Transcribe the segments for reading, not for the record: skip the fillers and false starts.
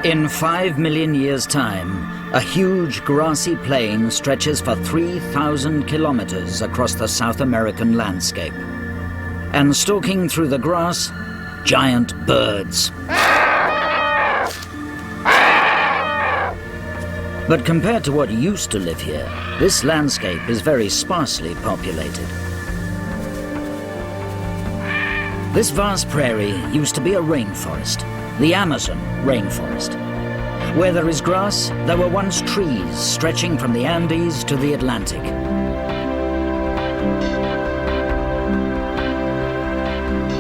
In 5 million years' time, a huge grassy plain stretches for 3,000 kilometers across the South American landscape. And stalking through the grass, giant birds. But compared to what used to live here, this landscape is very sparsely populated. This vast prairie used to be a rainforest, the Amazon rainforest. Where there is grass, there were once trees stretching from the Andes to the Atlantic.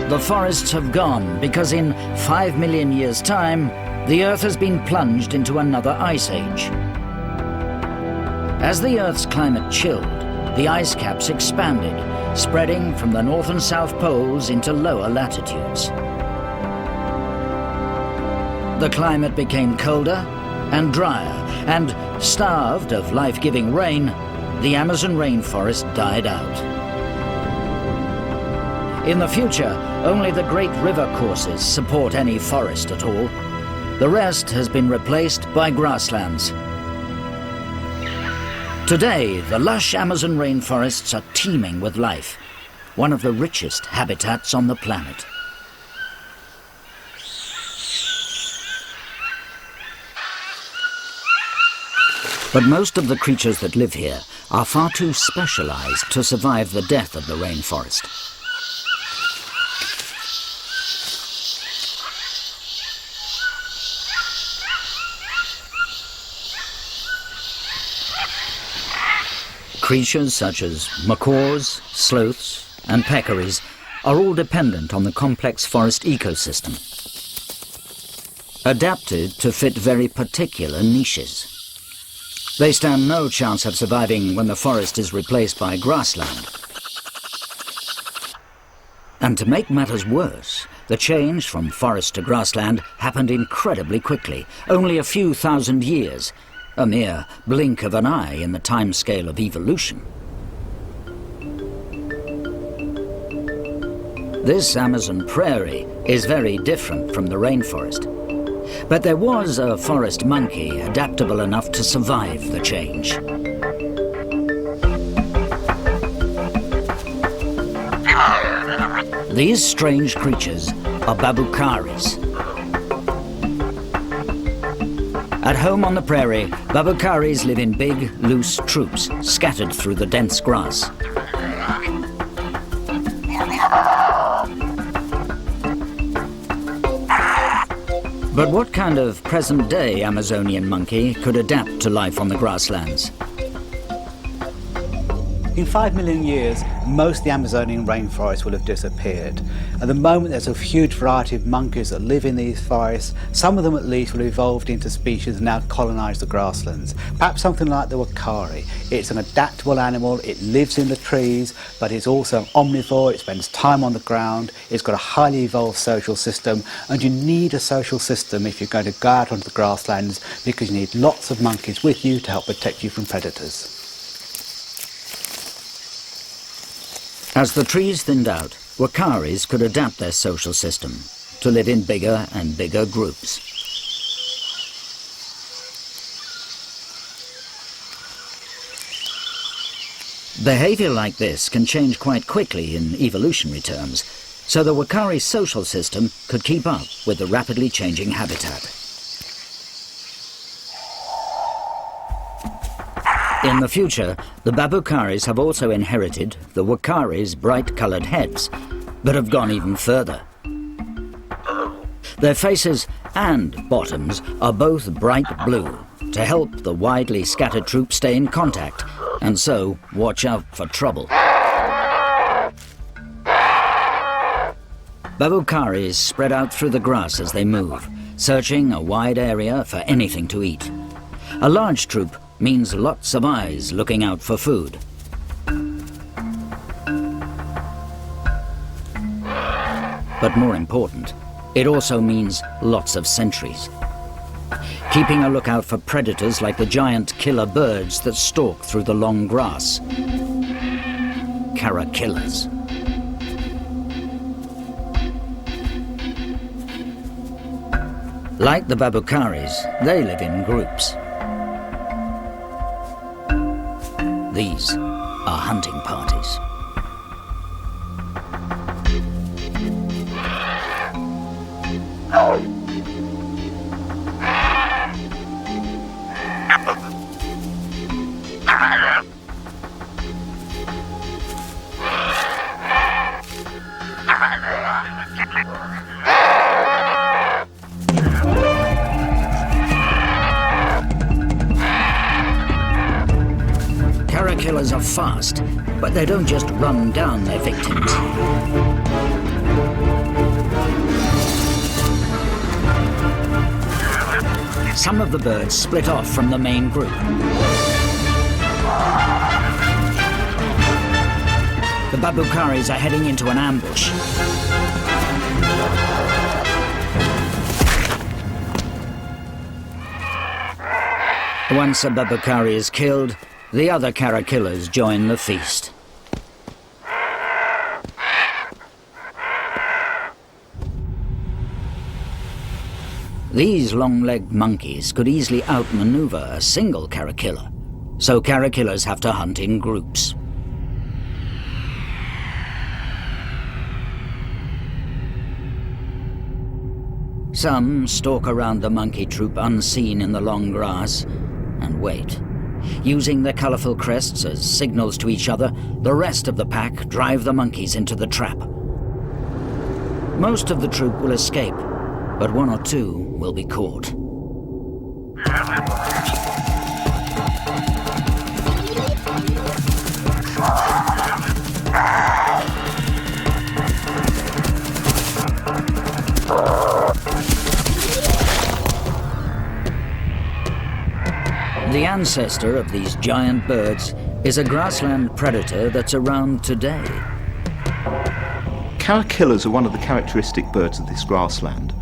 The forests have gone because in 5 million years' time, the Earth has been plunged into another ice age. As the Earth's climate chilled, the ice caps expanded, spreading from the north and south poles into lower latitudes. The climate became colder and drier, and starved of life-giving rain, the Amazon rainforest died out. In the future, only the great river courses support any forest at all. The rest has been replaced by grasslands. Today, the lush Amazon rainforests are teeming with life, one of the richest habitats on the planet. But most of the creatures that live here are far too specialized to survive the death of the rainforest. Creatures such as macaws, sloths, and peccaries are all dependent on the complex forest ecosystem, adapted to fit very particular niches. They stand no chance of surviving when the forest is replaced by grassland. And to make matters worse, the change from forest to grassland happened incredibly quickly, only a few thousand years, a mere blink of an eye in the timescale of evolution. This Amazon prairie is very different from the rainforest. But there was a forest monkey adaptable enough to survive the change. These strange creatures are babucaris. At home on the prairie, babucaris live in big, loose troops scattered through the dense grass. But what kind of present-day Amazonian monkey could adapt to life on the grasslands? In 5 million years, most of the Amazonian rainforest will have disappeared. At the moment, there's a huge variety of monkeys that live in these forests. Some of them, at least, will have evolved into species and now colonize the grasslands. Perhaps something like the wakari. It's an adaptable animal, it lives in the trees, but it's also an omnivore, it spends time on the ground, it's got a highly evolved social system, and you need a social system if you're going to go out onto the grasslands because you need lots of monkeys with you to help protect you from predators. As the trees thinned out, wakaris could adapt their social system to live in bigger and bigger groups. Behavior like this can change quite quickly in evolutionary terms, so the wakari social system could keep up with the rapidly changing habitat. In the future, the babucaris have also inherited the wakaris' bright-coloured heads, but have gone even further. Their faces and bottoms are both bright blue to help the widely scattered troops stay in contact and so watch out for trouble. Babucaris spread out through the grass as they move, searching a wide area for anything to eat. A large troop means lots of eyes looking out for food. But more important, it also means lots of sentries, keeping a lookout for predators like the giant killer birds that stalk through the long grass. Caterpillars. Like the babucaris, they live in groups. These are hunting parties. Killers are fast, but they don't just run down their victims. Some of the birds split off from the main group. The babucaris are heading into an ambush. Once a babucari is killed, the other caterpillars join the feast. These long-legged monkeys could easily outmaneuver a single caterpillar, so caterpillars have to hunt in groups. Some stalk around the monkey troop unseen in the long grass and wait. Using their colourful crests as signals to each other, the rest of the pack drive the monkeys into the trap. Most of the troop will escape, but one or two will be caught. The ancestor of these giant birds is a grassland predator that's around today. Caterpillars are one of the characteristic birds of this grassland,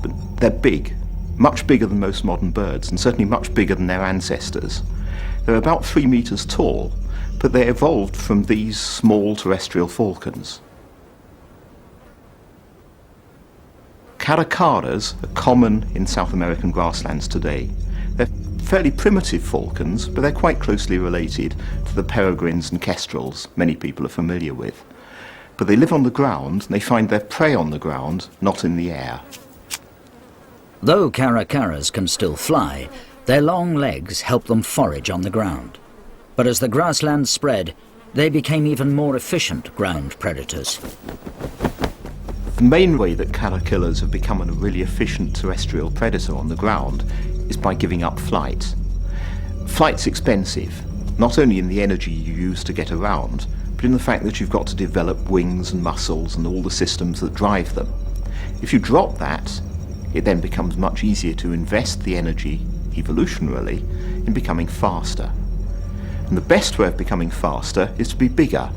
but they're big, much bigger than most modern birds, and certainly much bigger than their ancestors. They're about 3 meters tall, but they evolved from these small terrestrial falcons. Caracaras are common in South American grasslands today. They're fairly primitive falcons, but they're quite closely related to the peregrines and kestrels many people are familiar with. But they live on the ground, and they find their prey on the ground, not in the air. Though caracaras can still fly, their long legs help them forage on the ground. But as the grasslands spread, they became even more efficient ground predators. The main way that caterpillars have become a really efficient terrestrial predator on the ground is by giving up flight. Flight's expensive, not only in the energy you use to get around, but in the fact that you've got to develop wings and muscles and all the systems that drive them. If you drop that, it then becomes much easier to invest the energy, evolutionarily, in becoming faster. And the best way of becoming faster is to be bigger.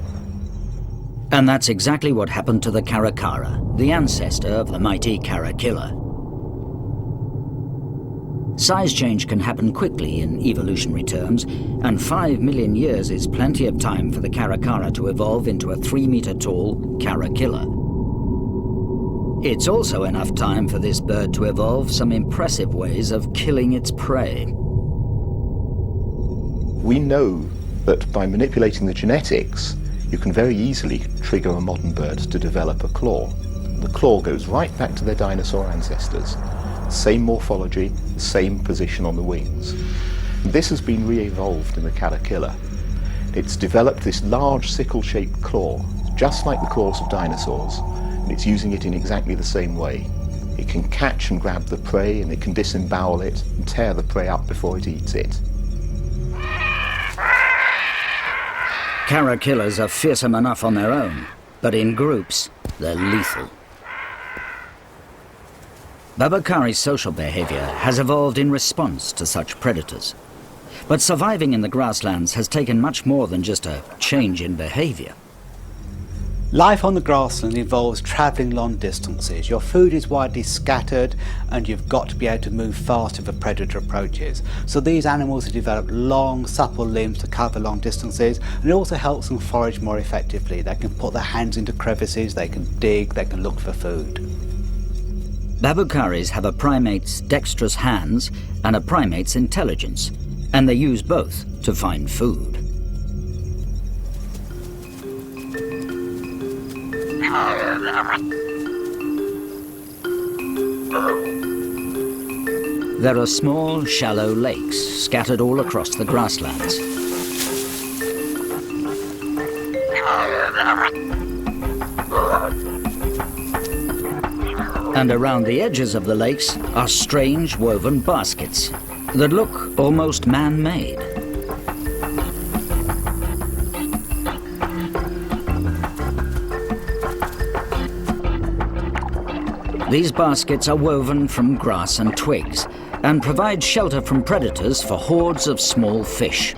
And that's exactly what happened to the caracara, the ancestor of the mighty caterpillar. Size change can happen quickly in evolutionary terms, and 5 million years is plenty of time for the caracara to evolve into a 3-meter-tall caterpillar. It's also enough time for this bird to evolve some impressive ways of killing its prey. We know that by manipulating the genetics, you can very easily trigger a modern bird to develop a claw. The claw goes right back to their dinosaur ancestors. Same morphology, same position on the wings. This has been re-evolved in the caterpillar. It's developed this large sickle-shaped claw, just like the claws of dinosaurs, and it's using it in exactly the same way. It can catch and grab the prey, and it can disembowel it and tear the prey up before it eats it. Caterpillars are fearsome enough on their own, but in groups, they're lethal. Babacari's social behavior has evolved in response to such predators. But surviving in the grasslands has taken much more than just a change in behavior. Life on the grassland involves travelling long distances. Your food is widely scattered and you've got to be able to move fast if a predator approaches. So these animals have developed long, supple limbs to cover long distances, and it also helps them forage more effectively. They can put their hands into crevices, they can dig, they can look for food. Babucaris have a primate's dexterous hands and a primate's intelligence, and they use both to find food. There are small, shallow lakes scattered all across the grasslands. And around the edges of the lakes are strange woven baskets that look almost man-made. These baskets are woven from grass and twigs and provide shelter from predators for hordes of small fish.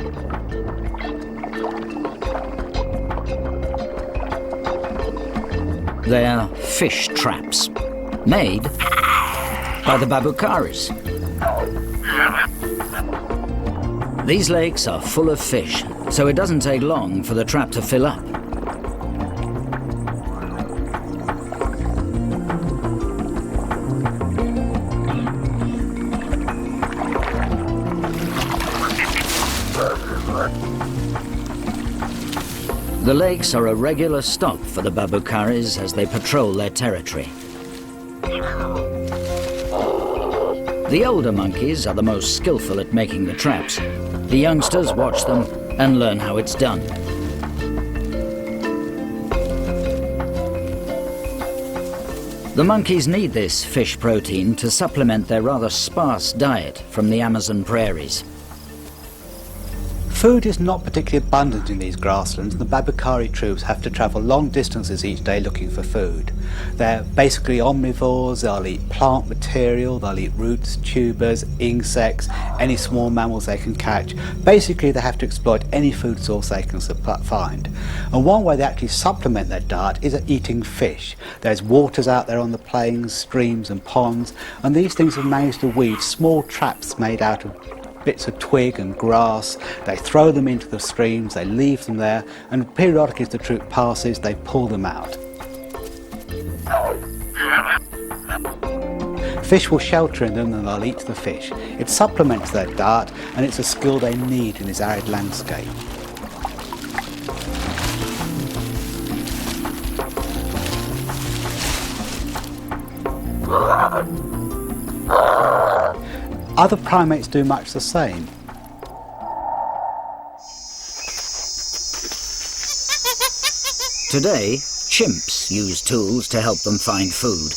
They're fish traps, made by the Babucaris. These lakes are full of fish, so it doesn't take long for the trap to fill up. The lakes are a regular stop for the Babucaris as they patrol their territory. The older monkeys are the most skillful at making the traps. The youngsters watch them and learn how it's done. The monkeys need this fish protein to supplement their rather sparse diet from the Amazon prairies. Food is not particularly abundant in these grasslands, and the Babucari troops have to travel long distances each day looking for food. They're basically omnivores. They'll eat plant material, they'll eat roots, tubers, insects, any small mammals they can catch. Basically, they have to exploit any food source they can find. And one way they actually supplement their diet is eating fish. There's waters out there on the plains, streams and ponds, and these things have managed to weave small traps made out of bits of twig and grass. They throw them into the streams, they leave them there, and periodically as the troop passes, they pull them out. Fish will shelter in them and they'll eat the fish. It supplements their diet, and it's a skill they need in this arid landscape. Other primates do much the same. Today, chimps use tools to help them find food.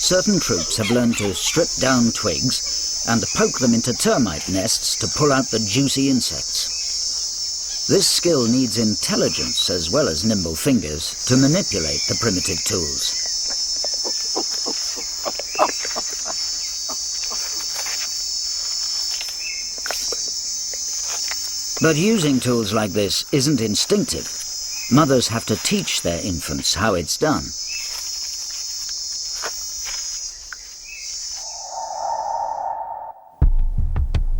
Certain troops have learned to strip down twigs and poke them into termite nests to pull out the juicy insects. This skill needs intelligence as well as nimble fingers to manipulate the primitive tools. But using tools like this isn't instinctive. Mothers have to teach their infants how it's done.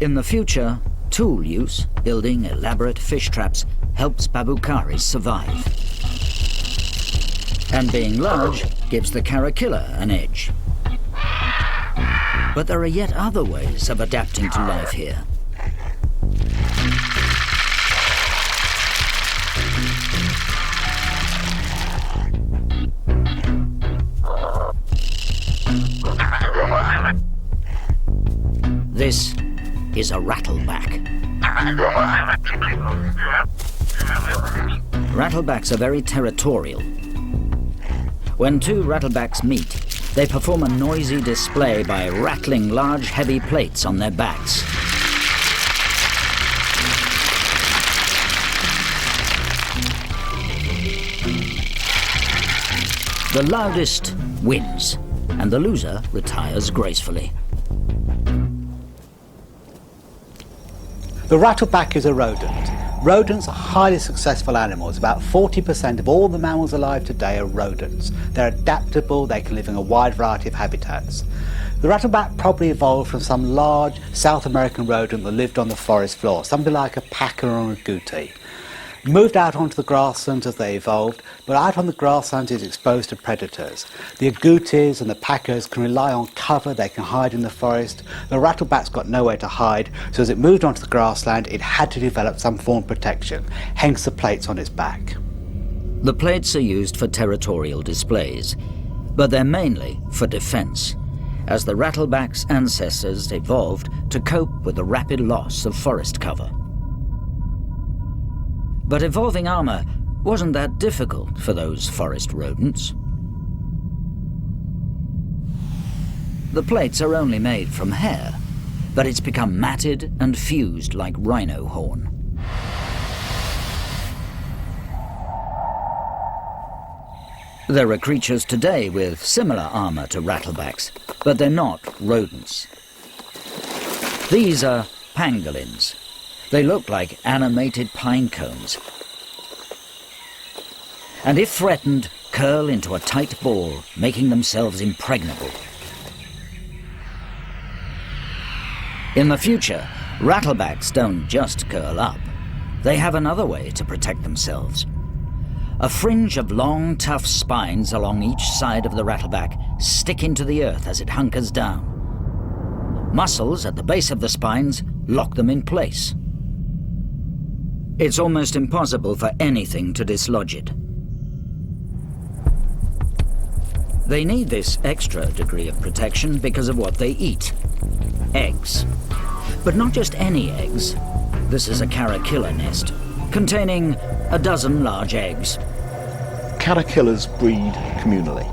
In the future, tool use, building elaborate fish traps, helps Babucaris survive. And being large gives the Caracilla an edge. But there are yet other ways of adapting to life here. This is a rattleback. Rattlebacks are very territorial. When two rattlebacks meet, they perform a noisy display by rattling large heavy plates on their backs. The loudest wins, and the loser retires gracefully. The rattleback is a rodent. Rodents are highly successful animals. About 40% of all the mammals alive today are rodents. They're adaptable, they can live in a wide variety of habitats. The rattleback probably evolved from some large South American rodent that lived on the forest floor, something like a paca or an agouti. moved out onto the grasslands as they evolved, but out on the grasslands is exposed to predators. The agoutis and the packers can rely on cover, they can hide in the forest. The rattleback's got nowhere to hide, so as it moved onto the grassland, it had to develop some form of protection, hence the plates on its back. The plates are used for territorial displays, but they're mainly for defense, as the rattleback's ancestors evolved to cope with the rapid loss of forest cover. But evolving armor wasn't that difficult for those forest rodents. The plates are only made from hair, but it's become matted and fused like rhino horn. There are creatures today with similar armor to rattlebacks, but they're not rodents. These are pangolins. They look like animated pine cones. And if threatened, curl into a tight ball, making themselves impregnable. In the future, rattlebacks don't just curl up. They have another way to protect themselves. A fringe of long, tough spines along each side of the rattleback stick into the earth as it hunkers down. Muscles at the base of the spines lock them in place. It's almost impossible for anything to dislodge it. They need this extra degree of protection because of what they eat: eggs. But not just any eggs. This is a caterpillar nest, containing a dozen large eggs. Caterpillars breed communally.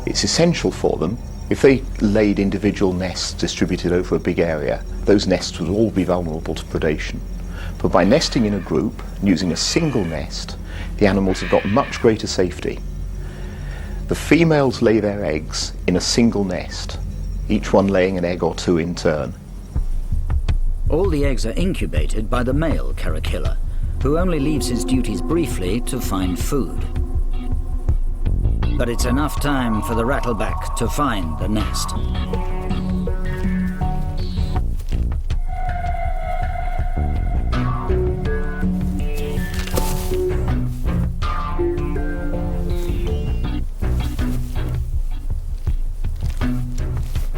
It's essential for them. If they laid individual nests distributed over a big area, those nests would all be vulnerable to predation. But by nesting in a group, and using a single nest, the animals have got much greater safety. The females lay their eggs in a single nest, each one laying an egg or two in turn. All the eggs are incubated by the male caterpillar, who only leaves his duties briefly to find food. But it's enough time for the rattleback to find the nest.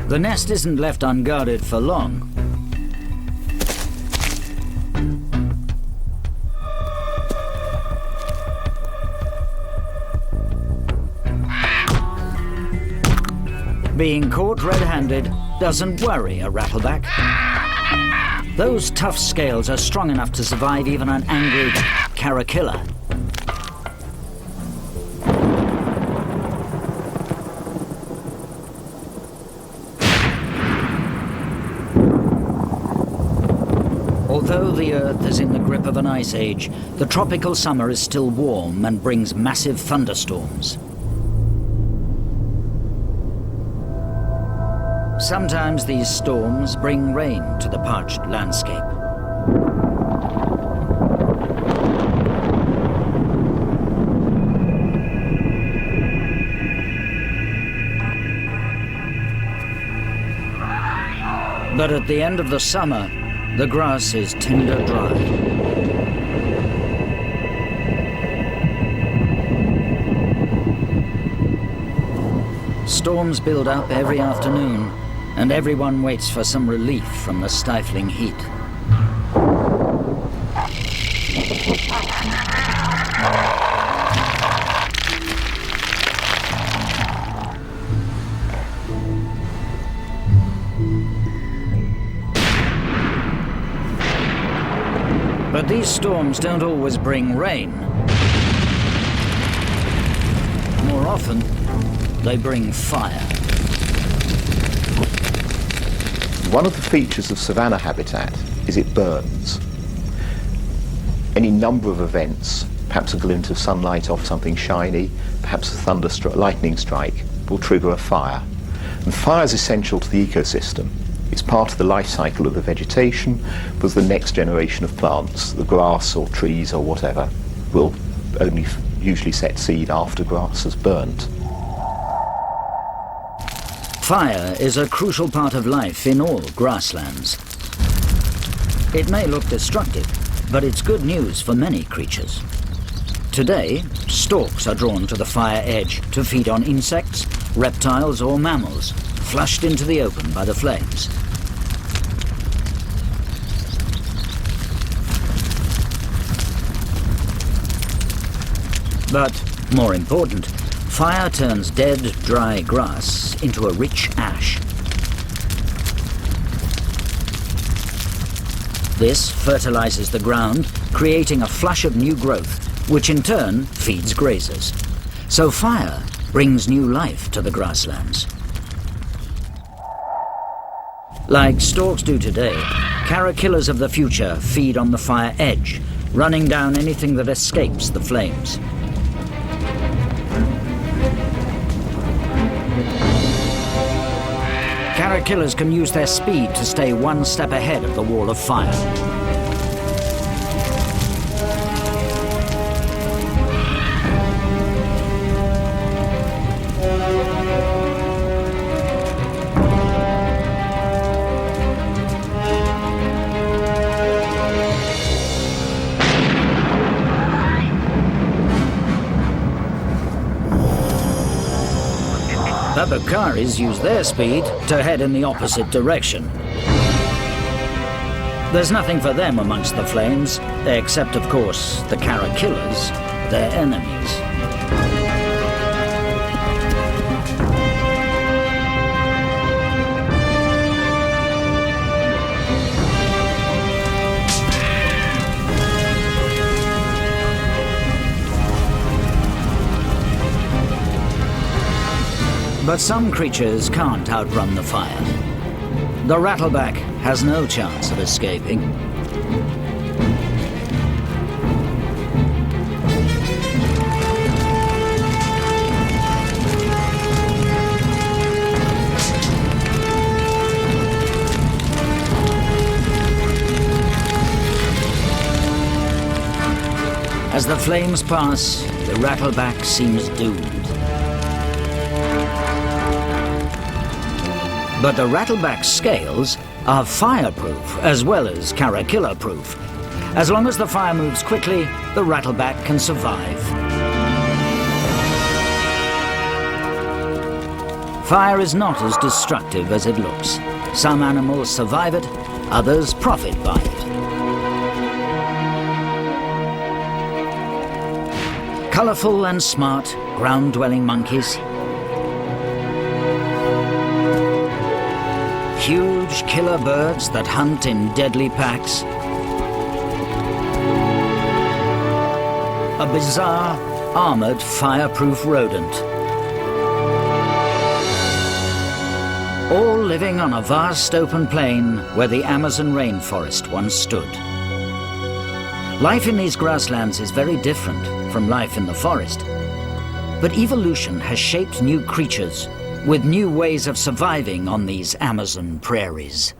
The nest isn't left unguarded for long. Being caught red-handed doesn't worry a rattleback. Those tough scales are strong enough to survive even an angry caterpillar. Although the Earth is in the grip of an ice age, the tropical summer is still warm and brings massive thunderstorms. Sometimes these storms bring rain to the parched landscape. But at the end of the summer, the grass is tinder dry. Storms build up every afternoon, and everyone waits for some relief from the stifling heat. But these storms don't always bring rain. More often, they bring fire. One of the features of savanna habitat is it burns. Any number of events, perhaps a glint of sunlight off something shiny, perhaps a lightning strike, will trigger a fire. And fire is essential to the ecosystem. It's part of the life cycle of the vegetation, because the next generation of plants, the grass or trees or whatever, will only usually set seed after grass has burnt. Fire is a crucial part of life in all grasslands. It may look destructive, But it's good news for many creatures. Today, storks are drawn to the fire edge to feed on insects, reptiles or mammals, flushed into the open by the flames. But more important, fire turns dead, dry grass into a rich ash. This fertilizes the ground, creating a flush of new growth, which in turn feeds grazers. So fire brings new life to the grasslands. Like storks do today, caterpillars of the future feed on the fire edge, running down anything that escapes the flames. Caterpillars can use their speed to stay one step ahead of the wall of fire. The Bakaris use their speed to head in the opposite direction. There's nothing for them amongst the flames, except of course the caterpillars, their enemies. But some creatures can't outrun the fire. The rattleback has no chance of escaping. As the flames pass, the rattleback seems doomed. But the rattleback's scales are fireproof as well as caterpillar-proof. As long as the fire moves quickly, the rattleback can survive. Fire is not as destructive as it looks. Some animals survive it, others profit by it. Colorful and smart ground-dwelling monkeys, huge killer birds that hunt in deadly packs, a bizarre, armored, fireproof rodent. All living on a vast open plain where the Amazon rainforest once stood. Life in these grasslands is very different from life in the forest. But evolution has shaped new creatures with new ways of surviving on these Amazon prairies.